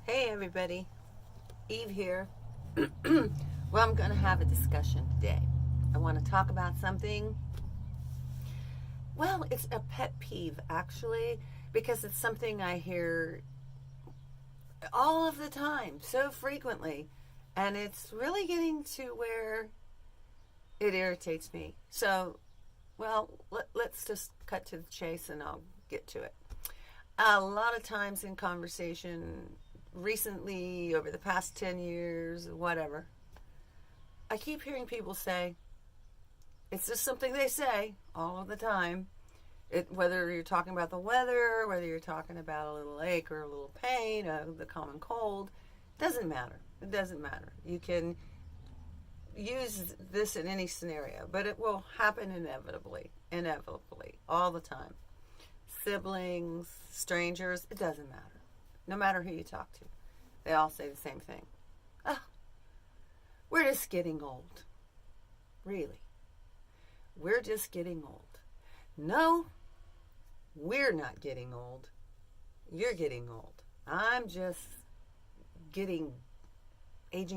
Hey everybody, Eve here. Well, I'm going to have a discussion today. I want to talk about something. Well, it's a pet peeve actually, because it's something I hear all of the time, so frequently, and it's really getting to where it irritates me. So, well, let's just cut to the chase and I'll get to it. A lot of times in conversation, recently, over the past 10 years, whatever, I keep hearing people say, it's just something they say all of the time. Whether you're talking about the weather, whether you're talking about a little ache or a little pain, the common cold, doesn't matter. It doesn't matter. You can use this in any scenario, but it will happen inevitably, all the time. Siblings, strangers, it doesn't matter. No matter who you talk to, they all say the same thing. Oh, we're just getting old. Really. We're just getting old. No, we're not getting old. You're getting old. I'm just aging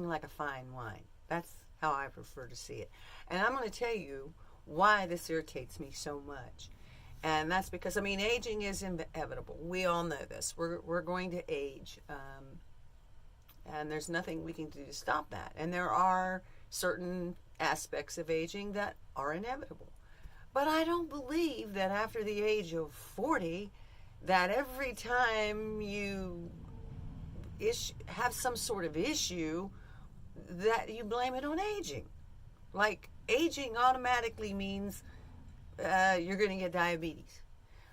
like a fine wine. That's how I prefer to see it. And I'm going to tell you why this irritates me so much. And that's because, aging is inevitable. We all know this. We're going to age. And there's nothing we can do to stop that. And there are certain aspects of aging that are inevitable. But I don't believe that after the age of 40, that every time you have some sort of issue, that you blame it on aging. Like, aging automatically means you're going to get diabetes,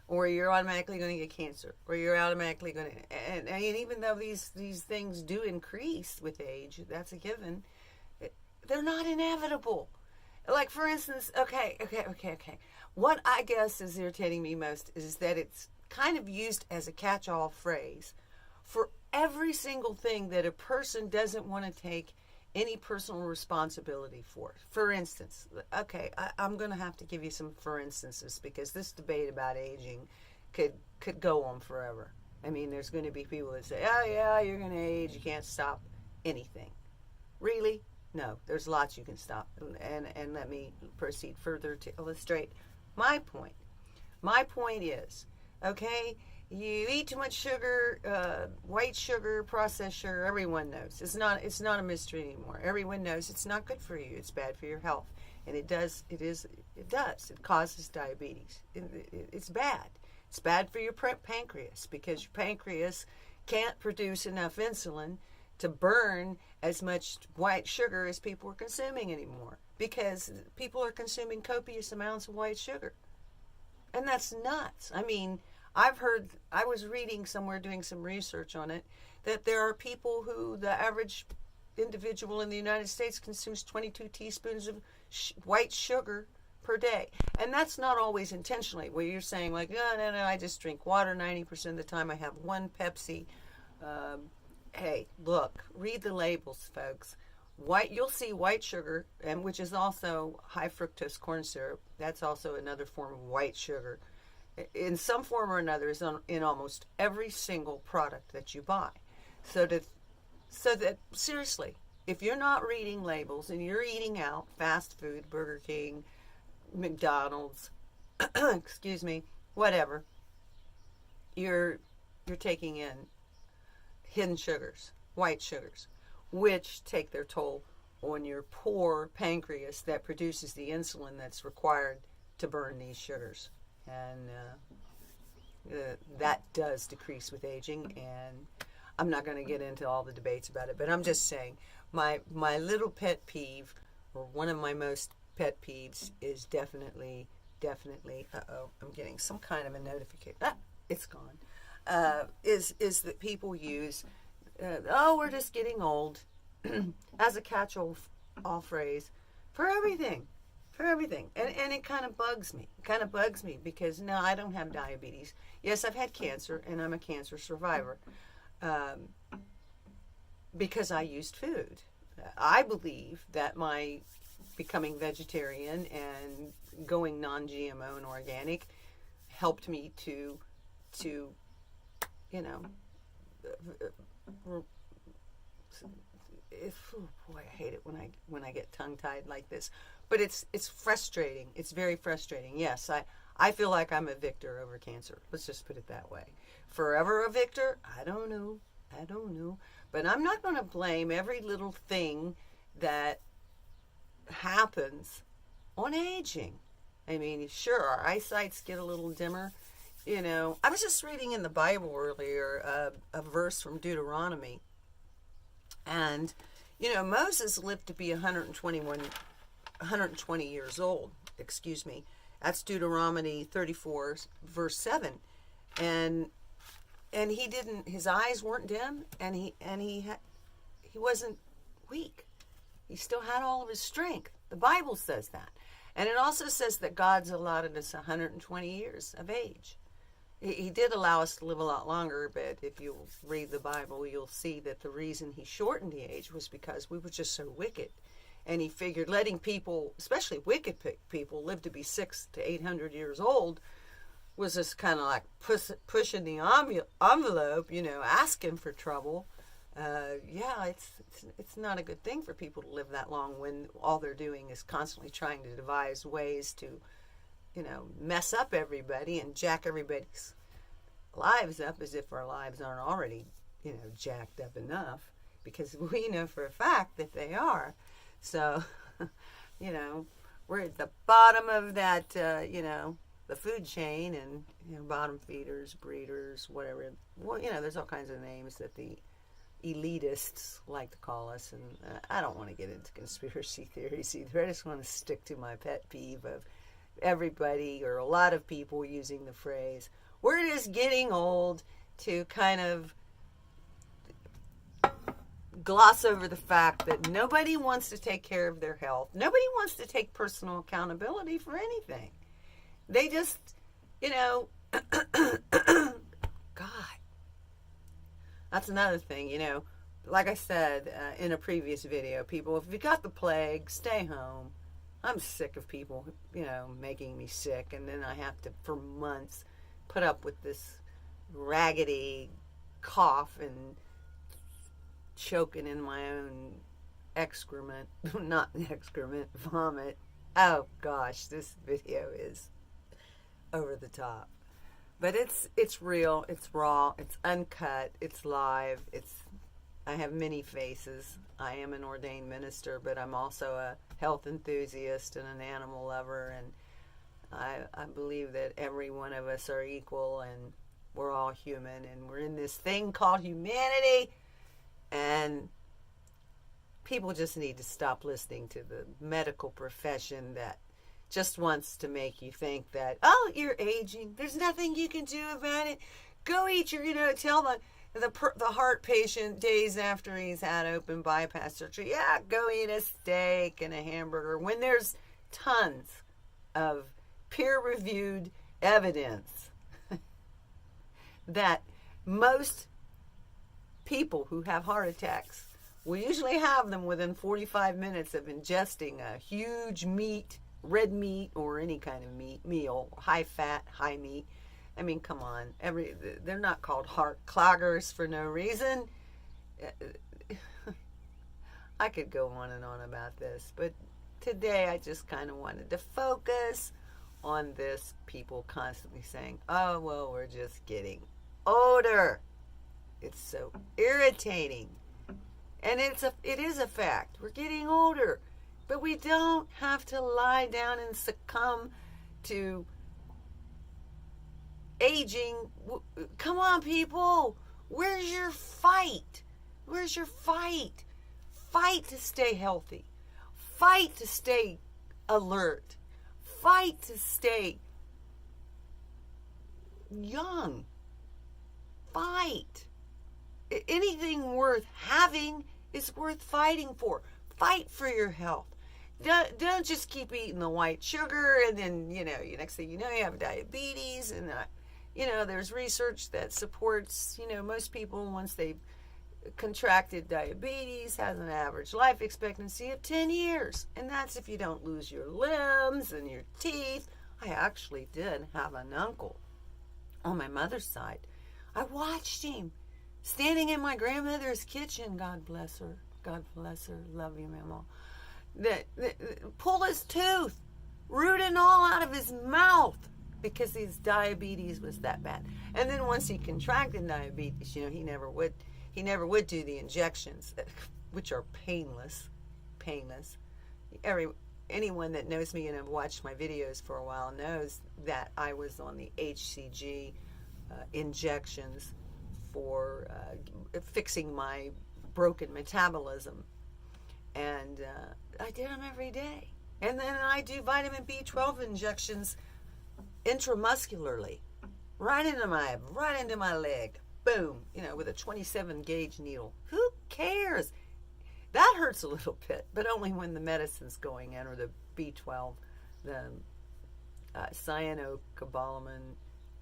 or you're automatically going to get cancer, or you're automatically going to, and even though these things do increase with age, that's a given, they're not inevitable. Like, for instance, okay. What I guess is irritating me most is that it's kind of used as a catch-all phrase for every single thing that a person doesn't want to take any personal responsibility for. For instance, okay, I'm going to have to give you some for instances, because this debate about aging could go on forever. There's going to be people that say, oh yeah, you're going to age, you can't stop anything. Really? No, there's lots you can stop. And let me proceed further to illustrate my point. My point is, okay, you eat too much sugar, white sugar, processed sugar. Everyone knows. It's not a mystery anymore. Everyone knows it's not good for you. It's bad for your health, and it does. It causes diabetes. It's bad. It's bad for your pancreas, because your pancreas can't produce enough insulin to burn as much white sugar as people are consuming anymore, because people are consuming copious amounts of white sugar, and that's nuts. I was reading somewhere, doing some research on it, that there are people who, the average individual in the United States consumes 22 teaspoons of white sugar per day. And that's not always intentionally, where you're saying like, no, I just drink water 90% of the time. I have one Pepsi. Hey, look, read the labels, folks. You'll see white sugar, and which is also high fructose corn syrup. That's also another form of white sugar, in some form or another, is in almost every single product that you buy. So that seriously, if you're not reading labels and you're eating out fast food, Burger King, McDonald's, excuse me, whatever, you're taking in hidden sugars, white sugars, which take their toll on your poor pancreas that produces the insulin that's required to burn these sugars. And that does decrease with aging, and I'm not going to get into all the debates about it, but I'm just saying my little pet peeve, or one of my most pet peeves, is definitely I'm getting some kind of a notification. It's gone. Is that people use we're just getting old as a catch-all phrase for everything. And it kind of bugs me. Because, no, I don't have diabetes. Yes, I've had cancer, and I'm a cancer survivor, because I used food. I believe that my becoming vegetarian and going non-GMO and organic helped me to Oh boy, I hate it when I get tongue tied like this. But it's frustrating. It's very frustrating. Yes, I feel like I'm a victor over cancer. Let's just put it that way. Forever a victor? I don't know. But I'm not going to blame every little thing that happens on aging. I mean, sure, our eyesights get a little dimmer. You know, I was just reading in the Bible earlier a verse from Deuteronomy. And, you know, Moses lived to be 120 years old. Excuse me. That's Deuteronomy 34, verse 7. And he didn't, his eyes weren't dim, and he wasn't weak. He still had all of his strength. The Bible says that. And it also says that God's allotted us 120 years of age. He did allow us to live a lot longer, but if you read the Bible, you'll see that the reason he shortened the age was because we were just so wicked. And he figured letting people, especially wicked people, live to be 600 to 800 years old was just kind of like pushing the envelope, you know, asking for trouble. Yeah, it's not a good thing for people to live that long when all they're doing is constantly trying to devise ways to, you know, mess up everybody and jack everybody's lives up, as if our lives aren't already, you know, jacked up enough, because we know for a fact that they are. So, you know, we're at the bottom of that, you know, the food chain, and, you know, bottom feeders, breeders, whatever. Well, you know, there's all kinds of names that the elitists like to call us, and I don't want to get into conspiracy theories either. I just want to stick to my pet peeve of everybody, or a lot of people, using the phrase, we're just getting old, to kind of gloss over the fact that nobody wants to take care of their health. Nobody wants to take personal accountability for anything. They just, you know, God. That's another thing, you know. Like I said in a previous video, people, if you got the plague, stay home. I'm sick of people, you know, making me sick, and then I have to, for months, put up with this raggedy cough and choking in my own excrement. Not excrement, vomit. Oh gosh, this video is over the top. But it's real, it's raw, it's uncut, it's live, I have many faces. I am an ordained minister, but I'm also a health enthusiast and an animal lover, and I believe that every one of us are equal, and we're all human, and we're in this thing called humanity, and people just need to stop listening to the medical profession that just wants to make you think that, oh, you're aging, there's nothing you can do about it. Go eat your, you know, tell the heart patient days after he's had open bypass surgery, yeah, go eat a steak and a hamburger, when there's tons of peer-reviewed evidence that most people who have heart attacks will usually have them within 45 minutes of ingesting a huge meat, red meat, or any kind of meal, high fat, high meat. I mean, come on. They're not called heart cloggers for no reason. I could go on and on about this, but today I just kind of wanted to focus on this. People constantly saying, oh, well, we're just getting older. It's so irritating. And it is a fact. We're getting older. But we don't have to lie down and succumb to aging. Come on, people. Where's your fight? Where's your fight? Fight to stay healthy. Fight to stay alert. Fight to stay young. Fight. Anything worth having is worth fighting for. Fight for your health. Don't just keep eating the white sugar, and then, you know, next thing you know, you have diabetes. And, you know, there's research that supports, you know, most people, once they've contracted diabetes, has an average life expectancy of 10 years. And that's if you don't lose your limbs and your teeth. I actually did have an uncle on my mother's side. I watched him standing in my grandmother's kitchen, God bless her, love you, Mama, that pulled his tooth, root and all, out of his mouth because his diabetes was that bad. And then once he contracted diabetes, he never would do the injections, which are painless. Anyone that knows me and have watched my videos for a while knows that I was on the HCG injections for fixing my broken metabolism. And I did them every day. And then I do vitamin B12 injections intramuscularly, right into my leg. Boom, with a 27 gauge needle. Who cares? That hurts a little bit, but only when the medicine's going in, or the B12, the cyanocobalamin,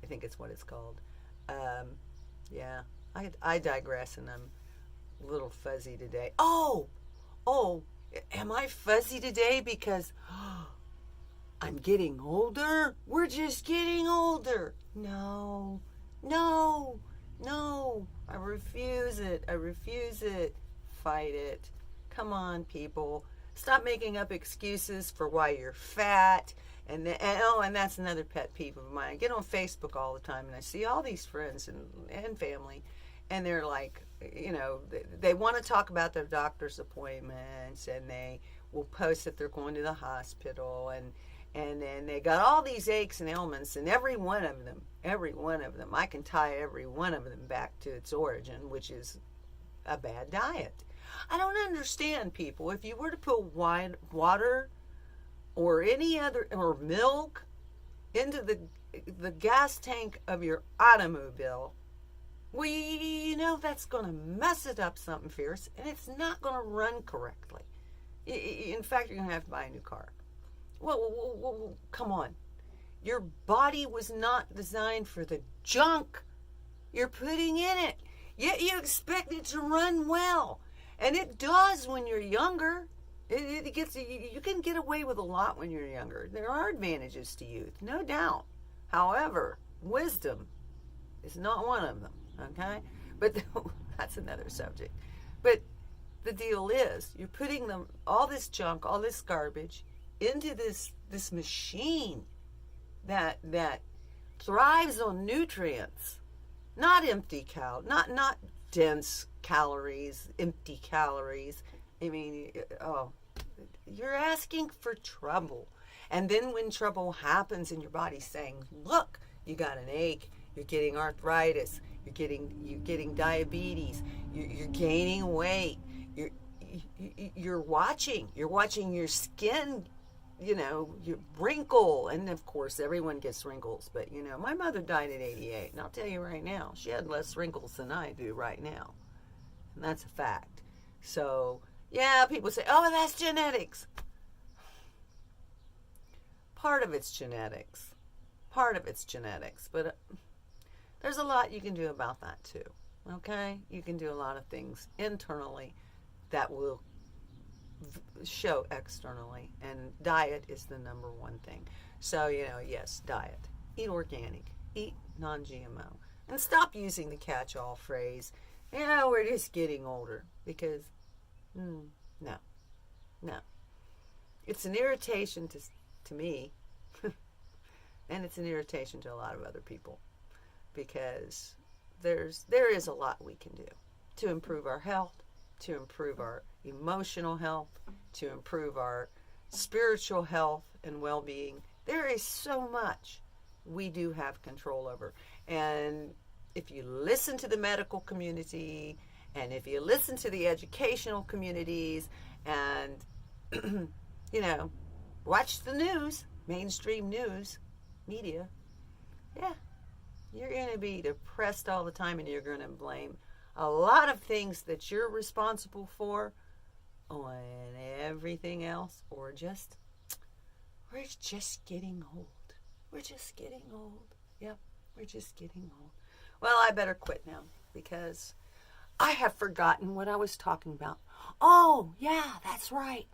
I think it's what it's called. Yeah, I digress, and I'm a little fuzzy today. Oh, am I fuzzy today because I'm getting older? We're just getting older. No. I refuse it. Fight it. Come on, people. Stop making up excuses for why you're fat. And that's another pet peeve of mine. I get on Facebook all the time, and I see all these friends and family, and they're like, they want to talk about their doctor's appointments, and they will post that they're going to the hospital, and then they got all these aches and ailments, and every one of them, I can tie every one of them back to its origin, which is a bad diet. I don't understand, people. If you were to put water or any other, or milk into the gas tank of your automobile, well, that's going to mess it up something fierce, and it's not going to run correctly. In fact, you're going to have to buy a new car. Well, come on. Your body was not designed for the junk you're putting in it, yet you expect it to run well. And it does when you're younger. You can get away with a lot when you're younger. There are advantages to youth, no doubt. However, wisdom is not one of them, okay? But that's another subject. But the deal is, you're putting all this junk, all this garbage into this machine that thrives on nutrients, not not dense calories, empty calories. I mean, you're asking for trouble. And then when trouble happens and your body's saying, look, you got an ache, you're getting arthritis, you're getting diabetes, you're gaining weight, you're watching your skin, you wrinkle. And of course everyone gets wrinkles, but my mother died at 88, and I'll tell you right now, she had less wrinkles than I do right now. And that's a fact. So yeah, people say, oh, that's genetics. Part of it's genetics, but there's a lot you can do about that too, okay? You can do a lot of things internally that will show externally, and diet is the number one thing. So, yes, diet. Eat organic, eat non-GMO, and stop using the catch-all phrase, we're just getting older, because no. It's an irritation to me, and it's an irritation to a lot of other people, because there is a lot we can do to improve our health, to improve our emotional health, to improve our spiritual health and well-being. There is so much we do have control over. And if you listen to the medical community, and if you listen to the educational communities, and watch the news, mainstream news, media, yeah, you're going to be depressed all the time, and you're going to blame a lot of things that you're responsible for on everything else, or we're just getting old. We're just getting old. Yep, we're just getting old. Well, I better quit now, because I have forgotten what I was talking about. Oh, yeah, that's right.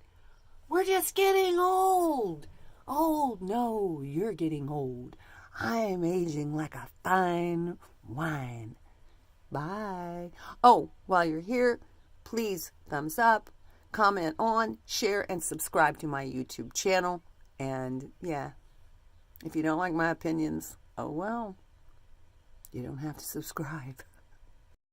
We're just getting old. Old, no, you're getting old. I am aging like a fine wine. Bye. Oh, while you're here, please thumbs up, comment on, share, and subscribe to my YouTube channel. And yeah, if you don't like my opinions, oh well, you don't have to subscribe.